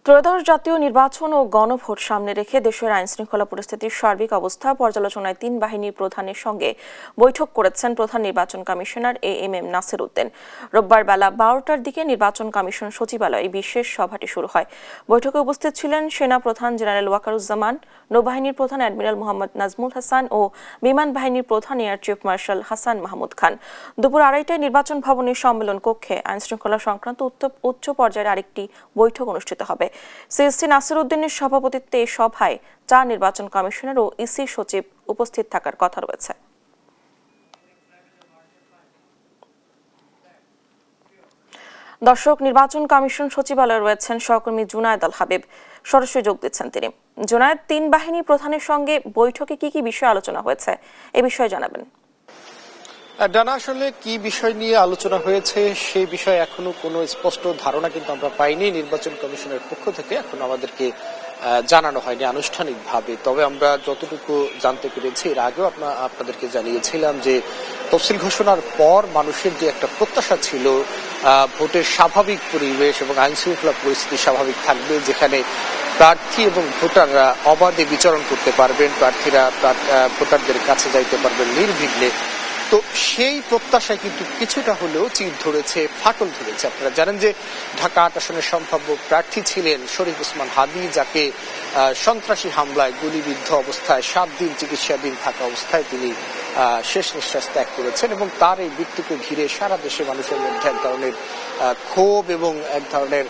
ত্রয়োদশ জাতীয় নির্বাচন ও গণভোট সামনে রেখে দেশের আইনশৃঙ্খলা পরিস্থিতির সার্বিক অবস্থা পর্যালোচনায় তিন বাহিনীর প্রধানের সঙ্গে বৈঠক করেছেন প্রধান নির্বাচন কমিশনার এএমএম নাসির উদ্দিন। রোববার বেলা 12টার দিকে নির্বাচন কমিশন সচিবালয়ে বিশেষ সভাটি শুরু হয়। বৈঠকে উপস্থিত ছিলেন সেনা প্রধান জেনারেল ওয়াকারুজ্জামান, নৌবাহিনীর প্রধান অ্যাডমিরাল মোহাম্মদ নাজমুল হাসান ও বিমান বাহিনীর প্রধান air chief marshal Hasan Mahmud Khan. দুপুর 2:30টায় নির্বাচন ভবনের সম্মেলন কক্ষে আইনশৃঙ্খলা সংক্রান্ত উচ্চ পর্যায়ের আরেকটি বৈঠক অনুষ্ঠিত হবে। সিএসসি নাসির উদ্দিনের সভাপতিত্বে এই সভায় 4 নির্বাচন কমিশনার ও ইসি সচিব উপস্থিত থাকার কথা রয়েছে। দর্শক, নির্বাচন কমিশন সচিবালয়ে রয়েছেন সহকর্মী জুনায়েদ আল হাবিব, সরাসরি যোগ দিচ্ছেন তিনি। জুনায়েদ, তিন বাহিনী প্রধানের সঙ্গে বৈঠকে কি কি বিষয় আলোচনা হয়েছে এই বিষয়ে জানাবেন। ডানা, আসলে কি বিষয় নিয়ে আলোচনা হয়েছে সেই বিষয়ে এখনো কোনো স্পষ্ট ধারণা কিন্তু আমরা পাইনি। নির্বাচন কমিশনের পক্ষ থেকে এখনো আমাদেরকে জানানো হয়নি আনুষ্ঠানিকভাবে। তবে আমরা যতটুকু জানতে পেরেছি, এর আগেও আপনাদেরকে জানিয়েছিলাম যে তফসিল ঘোষণার পর মানুষের যে একটা প্রত্যাশা ছিল ভোটের স্বাভাবিক পরিবেশ এবং আইন শৃঙ্খলা পরিস্থিতি স্বাভাবিক থাকবে, যেখানে প্রার্থী এবং ভোটাররা অবাধে বিচরণ করতে পারবেন, প্রার্থীরা ভোটারদের কাছে যাইতে পারবেন নির্বিঘ্নে। তো সেই প্রত্যাশায় কিন্তু কিছুটা হলেও চির ধরেছে, ফাটল ধরেছে। আপনারা জানেন যে ঢাকা 8 আসনের সম্ভাব্য প্রার্থী ছিলেন শরীফ ওসমান হাদী, যাকে সন্ত্রাসী হামলায় গুলিবিদ্ধ অবস্থায় 7 দিন চিকিৎসাধীন থাকা অবস্থায় তিনি শেষ নিঃশ্বাস ত্যাগ করেছেন। এবং তার এই মৃত্যুকে ঘিরে সারা দেশে মানুষের মধ্যে এক ধরনের ক্ষোভ এবং এক ধরনের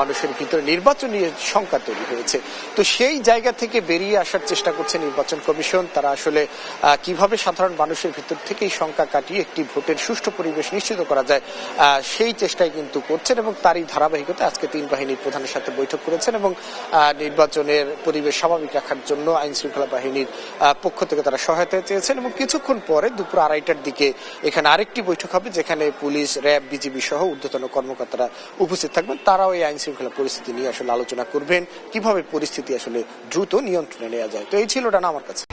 মানুষের ভিতরে নির্বাচন নিয়ে শঙ্কা তৈরি হয়েছে। তো সেই জায়গা থেকে বেরিয়ে আসার চেষ্টা করছে নির্বাচন কমিশন। তারা আসলে কিভাবে সাধারণ মানুষের ভিতর থেকে এই শঙ্কা কাটিয়ে একটি ভোটের সুষ্ঠু পরিবেশ নিশ্চিত করা যায় সেই চেষ্টাই কিন্তু করছেন। এবং তারই ধারাবাহিকতা আজকে তিন বাহিনীর প্রধানের সাথে বৈঠক করেছেন এবং নির্বাচনের পরিবেশ স্বাভাবিক রাখার জন্য আইন শৃঙ্খলা বাহিনীর পক্ষ থেকে তারা সহায়তা চেয়েছেন। এবং কিছুক্ষণ পরে দুপুর 2:30টার দিকে এখানে আরেকটি বৈঠক হবে, যেখানে পুলিশ, র্যাব, বিজিবি সহ ঊর্ধ্বতন কর্মকর্তারা উপস্থিত থাকবেন। তারাও এই আইন শৃঙ্খলা পরিস্থিতি নিয়ে আসলে আলোচনা করবেন, কিভাবে পরিস্থিতি আসলে দ্রুত নিয়ন্ত্রণে নেওয়া যায়। তো এই ছিল ডানা আমার কাছে।